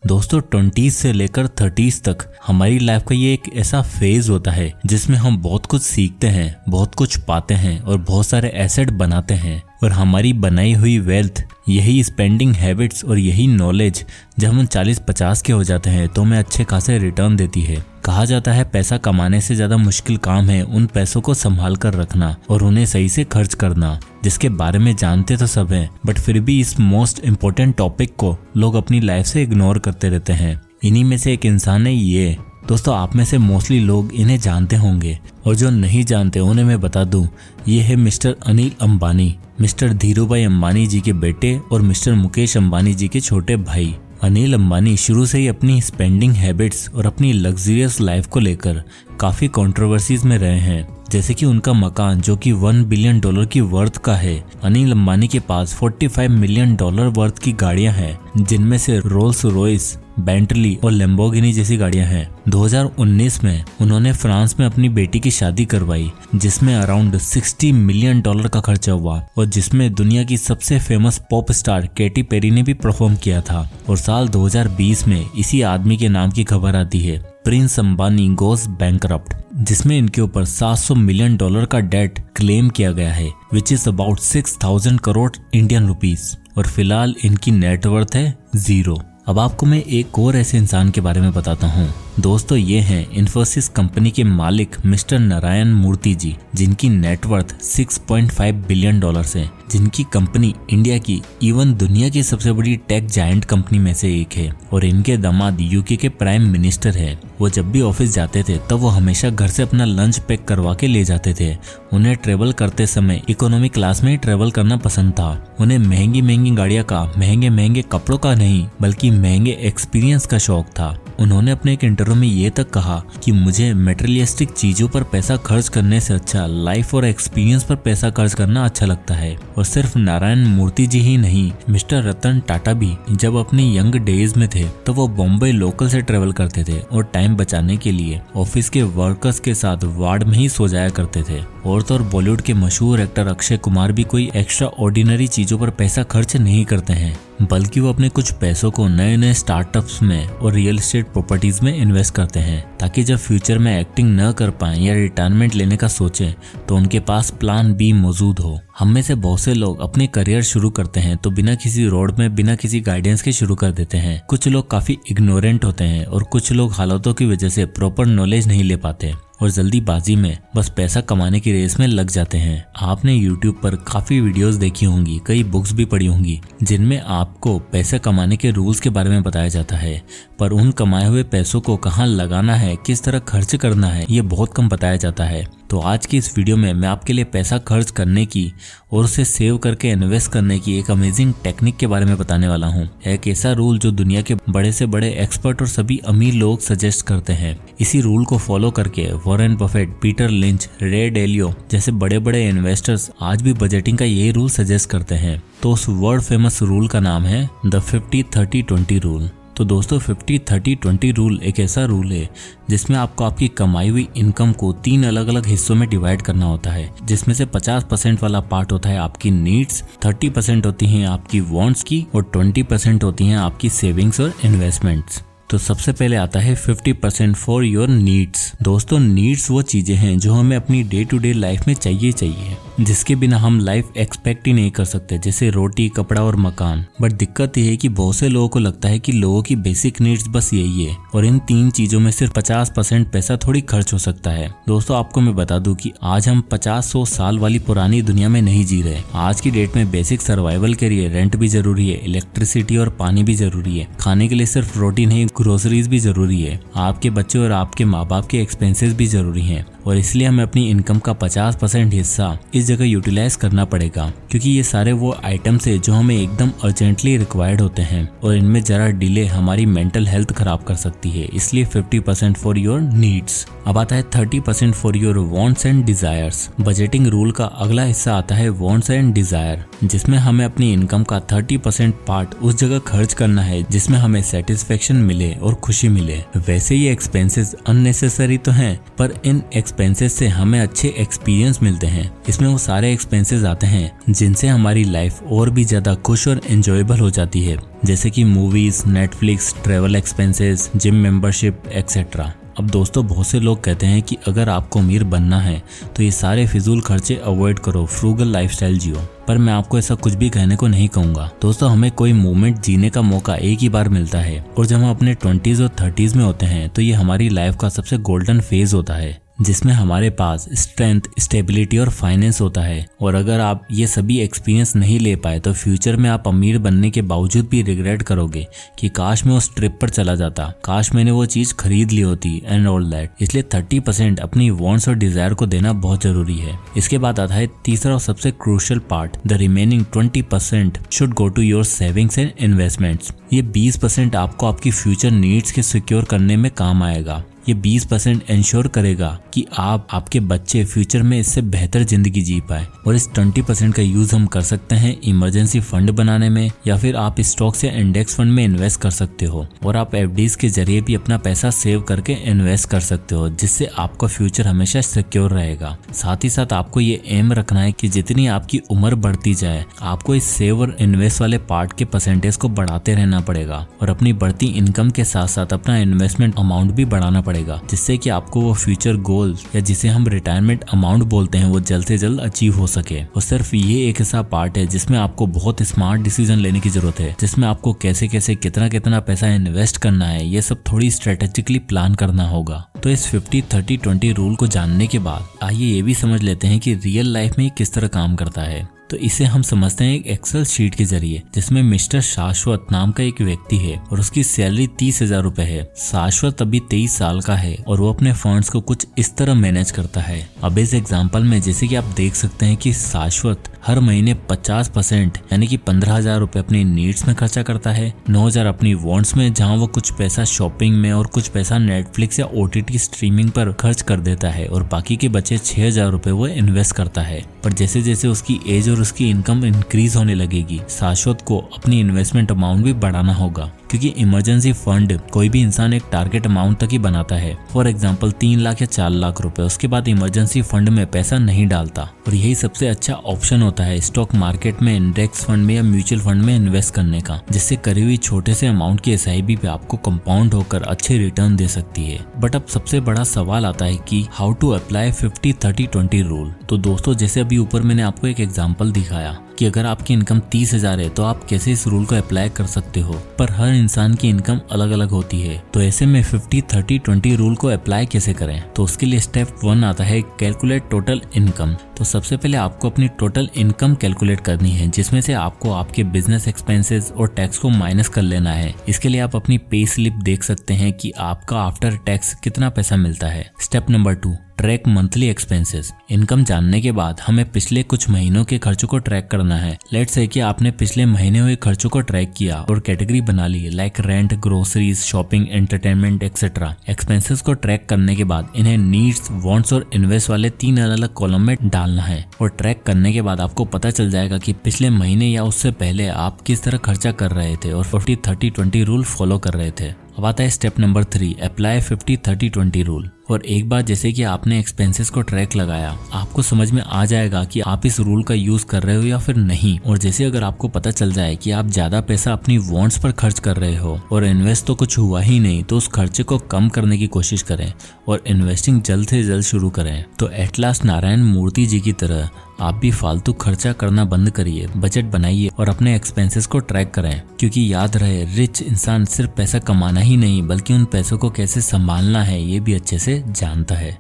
दोस्तों 20s से लेकर 30s तक हमारी लाइफ का ये एक ऐसा फेज होता है जिसमें हम बहुत कुछ सीखते हैं, बहुत कुछ पाते हैं और बहुत सारे एसेट बनाते हैं। और हमारी बनाई हुई वेल्थ, यही स्पेंडिंग हैबिट्स और यही नॉलेज जब हम 40-50 के हो जाते हैं तो हमें अच्छे खासे रिटर्न देती है। कहा जाता है पैसा कमाने से ज्यादा मुश्किल काम है उन पैसों को संभाल कर रखना और उन्हें सही से खर्च करना, जिसके बारे में जानते तो सब हैं, बट फिर भी इस मोस्ट इम्पोर्टेंट टॉपिक को लोग अपनी लाइफ से इग्नोर करते रहते हैं। इन्हीं में से एक इंसान है ये। दोस्तों आप में से मोस्टली लोग इन्हें जानते होंगे और जो नहीं जानते उन्हें मैं बता दूं, ये है मिस्टर अनिल अंबानी, मिस्टर धीरूभाई अंबानी जी के बेटे और मिस्टर मुकेश अंबानी जी के छोटे भाई। अनिल अंबानी शुरू से ही अपनी स्पेंडिंग हैबिट्स और अपनी लग्जरियस लाइफ को लेकर काफी कंट्रोवर्सीज में रहे हैं, जैसे कि उनका मकान जो कि $1 बिलियन की वर्थ का है। अनिल अंबानी के पास $45 मिलियन वर्थ की गाड़ियां हैं, जिनमें से रोल्स रॉयस, बेंटली और लैम्बोर्गिनी जैसी गाड़ियां हैं। 2019 में उन्होंने फ्रांस में अपनी बेटी की शादी करवाई, जिसमें अराउंड $60 मिलियन का खर्चा हुआ और जिसमें दुनिया की सबसे famous pop star Katy Perry ने भी परफॉर्म किया था। और साल 2020 में इसी आदमी के नाम की खबर आती है, प्रिंस अंबानी गोस बैंकरप्ट, जिसमें इनके ऊपर $700 मिलियन का डेट क्लेम किया गया है, which is about 6000 crore Indian rupees. और फिलहाल इनकी नेटवर्थ है 0। अब आपको मैं एक और ऐसे इंसान के बारे में बताता हूँ। दोस्तों ये हैं इन्फोसिस कंपनी के मालिक मिस्टर नारायण मूर्ति जी, जिनकी नेटवर्थ $6.5 बिलियन है, जिनकी कंपनी इंडिया की इवन दुनिया की सबसे बड़ी टेक जायंट कंपनी में से एक है। और इनके दामाद यूके के प्राइम मिनिस्टर है। वो जब भी ऑफिस जाते थे तब वो हमेशा घर से अपना लंच पैक करवा के ले जाते थे। उन्हें ट्रेवल करते समय इकोनॉमी क्लास में ही ट्रेवल करना पसंद था। उन्हें महंगी महंगी गाड़ियां का, महंगे महंगे कपड़ों का नहीं बल्कि महंगे एक्सपीरियंस का शौक था। उन्होंने अपने एक इंटरव्यू में ये तक कहा कि मुझे मटेरियलिस्टिक चीजों पर पैसा खर्च करने से अच्छा लाइफ और एक्सपीरियंस पर पैसा खर्च करना अच्छा लगता है। और सिर्फ नारायण मूर्ति जी ही नहीं, मिस्टर रतन टाटा भी जब अपने यंग डेज में थे तो वो बॉम्बे लोकल से ट्रेवल करते थे और टाइम बचाने के लिए ऑफिस के वर्कर्स के साथ वार्ड में ही सो जाया करते थे। और तो और बॉलीवुड के मशहूर एक्टर अक्षय कुमार भी कोई एक्स्ट्रा ऑर्डिनरी चीजों पर पैसा खर्च नहीं करते हैं, बल्कि वो अपने कुछ पैसों को नए नए स्टार्टअप्स में और रियल एस्टेट प्रॉपर्टीज में इन्वेस्ट करते हैं, ताकि जब फ्यूचर में एक्टिंग न कर पाएं या रिटायरमेंट लेने का सोचें तो उनके पास प्लान बी मौजूद हो। हम में से बहुत से लोग अपने करियर शुरू करते हैं तो बिना किसी रोड में, बिना किसी गाइडेंस के शुरू कर देते हैं। कुछ लोग काफी इग्नोरेंट होते हैं और कुछ लोग हालातों की वजह से प्रॉपर नॉलेज नहीं ले पाते और जल्दीबाजी में बस पैसा कमाने की रेस में लग जाते हैं। आपने YouTube पर काफी वीडियोस देखी होंगी, कई बुक्स भी पढ़ी होंगी, जिनमें आपको पैसे कमाने के रूल्स के बारे में बताया जाता है, पर उन कमाए हुए पैसों को कहाँ लगाना है, किस तरह खर्च करना है, ये बहुत कम बताया जाता है। तो आज की इस वीडियो में मैं आपके लिए पैसा खर्च करने की और उसे सेव करके इन्वेस्ट करने की एक अमेजिंग टेक्निक के बारे में बताने वाला हूँ। एक ऐसा रूल जो दुनिया के बड़े से बड़े एक्सपर्ट और सभी अमीर लोग सजेस्ट करते हैं। इसी रूल को फॉलो करके वॉरेन बफेट, पीटर लिंच, रे डेलियो जैसे बड़े बड़े इन्वेस्टर्स आज भी बजटिंग का यही रूल सजेस्ट करते हैं। तो उस वर्ल्ड फेमस रूल का नाम है द 50-30-20 रूल। तो दोस्तों 50-30-20 रूल एक ऐसा रूल है जिसमें आपको आपकी कमाई हुई इनकम को 3 अलग अलग हिस्सों में डिवाइड करना होता है, जिसमें से 50% वाला पार्ट होता है आपकी नीड्स, 30% होती हैं आपकी वांट्स की और 20% होती हैं आपकी सेविंग्स और इन्वेस्टमेंट्स। तो सबसे पहले आता है 50% फॉर योर नीड्स। दोस्तों नीड्स वो चीजें हैं जो हमें अपनी डे टू डे लाइफ में चाहिए, जिसके बिना हम लाइफ एक्सपेक्ट ही नहीं कर सकते, जैसे रोटी, कपड़ा और मकान। बट दिक्कत यह है कि बहुत से लोगों को लगता है कि लोगों की बेसिक नीड्स बस यही है और इन 3 चीजों में सिर्फ 50% पैसा थोड़ी खर्च हो सकता है। दोस्तों आपको मैं बता दूं कि आज हम 50-100 साल वाली पुरानी दुनिया में नहीं जी रहे। आज की डेट में बेसिक सर्वाइवल के लिए रेंट भी जरूरी है, इलेक्ट्रिसिटी और पानी भी जरूरी है, खाने के लिए सिर्फ रोटी नहीं ग्रोसरीज भी जरूरी है, आपके बच्चे और आपके माँ बाप के एक्सपेंसेस भी जरूरी हैं। और इसलिए हमें अपनी इनकम का 50% हिस्सा इस जगह यूटिलाइज करना पड़ेगा, क्योंकि ये सारे वो आइटम्स है जो हमें एकदम अर्जेंटली रिक्वायर्ड होते हैं और इनमें जरा डिले हमारी मेंटल हेल्थ खराब कर सकती है। इसलिए 50% फॉर योर नीड्स। अब आता है 30% for your wants and desires. Budgeting rule का अगला हिस्सा आता है वांट्स एंड डिजायर, जिसमें हमें अपनी इनकम का 30% पार्ट उस जगह खर्च करना है जिसमें हमें सेटिस्फेक्शन मिले और खुशी मिले। वैसे ये एक्सपेंसेस अननेसेसरी तो हैं, पर इन एक्सपेंसेस से हमें अच्छे एक्सपीरियंस मिलते हैं। इसमें वो सारे एक्सपेंसेस आते हैं जिनसे हमारी लाइफ और भी ज्यादा खुश और एंजॉयबल हो जाती है, जैसे कि movies, Netflix, travel expenses, gym membership etcetera. अब दोस्तों, बहुत से लोग कहते हैं कि अगर आपको अमीर बनना है तो ये सारे फिजूल खर्चे अवॉइड करो, फ्रूगल लाइफस्टाइल जियो। पर मैं आपको ऐसा कुछ भी कहने को नहीं कहूंगा। दोस्तों, हमें कोई मोमेंट जीने का मौका एक ही बार मिलता है और जब हम अपने 20s और 30s में होते हैं तो ये हमारी लाइफ का सबसे गोल्डन फेज होता है, जिसमें हमारे पास स्ट्रेंथ, स्टेबिलिटी और फाइनेंस होता है। और अगर आप ये सभी एक्सपीरियंस नहीं ले पाए तो फ्यूचर में आप अमीर बनने के बावजूद भी रिग्रेट करोगे कि काश मैं उस ट्रिप पर चला जाता, काश मैंने वो चीज खरीद ली होती एंड ऑल दैट। इसलिए 30% अपनी वांट्स और डिजायर को देना बहुत जरूरी है। इसके बाद आता है तीसरा और सबसे crucial part, the remaining 20% should go to your savings and investments. ये 20% आपको आपकी फ्यूचर नीड्स के सिक्योर करने में काम आएगा। ये 20% इंश्योर करेगा कि आप, आपके बच्चे फ्यूचर में इससे बेहतर जिंदगी जी पाए। और इस 20% का यूज हम कर सकते हैं इमरजेंसी फंड बनाने में, या फिर आप स्टॉक्स या इंडेक्स फंड में इन्वेस्ट कर सकते हो। और आप एफडीज के जरिए भी अपना पैसा सेव करके इन्वेस्ट कर सकते हो, जिससे आपका फ्यूचर हमेशा सिक्योर रहेगा। साथ ही साथ आपको ये एम रखना है कि जितनी आपकी उम्र बढ़ती जाए आपको इस सेव और इन्वेस्ट वाले पार्ट के परसेंटेज को बढ़ाते रहना पड़ेगा और अपनी बढ़ती इनकम के साथ साथ अपना इन्वेस्टमेंट अमाउंट भी बढ़ाना पड़ेगा, जिससे कि आपको वो फ्यूचर गोल या जिसे हम रिटायरमेंट अमाउंट बोलते हैं वो जल्द से जल्द अचीव हो सके। और सिर्फ ये एक ऐसा पार्ट है जिसमें आपको बहुत स्मार्ट डिसीजन लेने की जरूरत है, जिसमें आपको कैसे कैसे कितना पैसा इन्वेस्ट करना है ये सब थोड़ी स्ट्रेटेजिकली प्लान करना होगा। तो इस 50-30-20 रूल को जानने के बाद आइए ये भी समझ लेते हैं कि रियल लाइफ में ये किस तरह काम करता है। तो इसे हम समझते हैं एक एक्सेल शीट के जरिए, जिसमें मिस्टर शाश्वत नाम का एक व्यक्ति है और उसकी सैलरी 30,000 रुपए है। शाश्वत अभी 23 साल का है और वो अपने फंड्स को कुछ इस तरह मैनेज करता है। अब इस एग्जांपल में जैसे कि आप देख सकते हैं कि शाश्वत हर महीने 50% यानी कि 15,000 रुपए अपनी नीड्स में खर्चा करता है, 9,000 अपनी वांट्स में, जहां वो कुछ पैसा शॉपिंग में और कुछ पैसा नेटफ्लिक्स या ओटीटी स्ट्रीमिंग पर खर्च कर देता है, और बाकी के बचे 6,000 रुपए वो इन्वेस्ट करता है। पर जैसे जैसे उसकी एज और उसकी इनकम इंक्रीज होने लगेगी, शाश्वत को अपनी इन्वेस्टमेंट अमाउंट भी बढ़ाना होगा, क्योंकि इमरजेंसी फंड कोई भी इंसान एक टारगेट अमाउंट तक ही बनाता है। फॉर एग्जांपल 3 लाख या 4 लाख रुपए, उसके बाद इमरजेंसी फंड में पैसा नहीं डालता। और यही सबसे अच्छा ऑप्शन होता है स्टॉक मार्केट में, इंडेक्स फंड में या म्यूचुअल फंड में इन्वेस्ट करने का, जिससे करी हुई छोटे से अमाउंट की एसआईपी पे आपको कंपाउंड होकर अच्छे रिटर्न दे सकती है। बट अब सबसे बड़ा सवाल आता है कि हाउ टू अप्लाई 50-30-20 रूल। तो दोस्तों, जैसे अभी ऊपर मैंने आपको एक एग्जांपल दिखाया कि अगर आपकी इनकम 30,000 है तो आप कैसे इस रूल को अप्लाई कर सकते हो, पर हर इंसान की इनकम अलग अलग होती है। तो ऐसे में 50-30-20 रूल को अप्लाई कैसे करें? तो उसके लिए स्टेप 1 आता है कैलकुलेट टोटल इनकम। तो सबसे पहले आपको अपनी टोटल इनकम कैलकुलेट करनी है, जिसमें से आपको आपके बिजनेस एक्सपेंसेस और टैक्स को माइनस कर लेना है। इसके लिए आप अपनी पे स्लिप देख सकते हैं कि आपका आफ्टर टैक्स कितना पैसा मिलता है। Step number 2, track monthly expenses. Income जानने के बाद हमें पिछले कुछ महीनों के खर्चों को ट्रैक करना है। लेट्स से कि आपने पिछले महीने हुए खर्चों को ट्रैक किया और कैटेगरी बना ली, like rent, groceries, shopping, entertainment etcetera. Expenses को ट्रैक करने के बाद इन्हें नीड्स, वांट्स और इन्वेस्ट वाले 3 अलग अलग कॉलम में डालना है। और ट्रैक करने के बाद आपको पता चल जाएगा कि पिछले महीने या उससे पहले आप किस तरह खर्चा कर रहे थे और 50-30-20 रूल फॉलो कर रहे थे। अब आता है स्टेप नंबर 3, अप्लाई 50-30-20 रूल। और एक बार जैसे कि आपने एक्सपेंसेस को ट्रैक लगाया, आपको समझ में आ जाएगा कि आप इस रूल का यूज कर रहे हो या फिर नहीं। और जैसे अगर आपको पता चल जाए कि आप ज्यादा पैसा अपनी वांट्स पर खर्च कर रहे हो और इन्वेस्ट तो कुछ हुआ ही नहीं, तो उस खर्चे को कम करने की कोशिश करें और इन्वेस्टिंग जल्द से जल्द शुरू करें। तो एट लास्ट नारायण मूर्ति जी की तरह आप भी फालतू खर्चा करना बंद करिए, बजट बनाइए और अपने एक्सपेंसेस को ट्रैक करें। क्योंकि याद रहे, रिच इंसान सिर्फ पैसा कमाना ही नहीं बल्कि उन पैसों को कैसे संभालना है ये भी अच्छे से जानता है।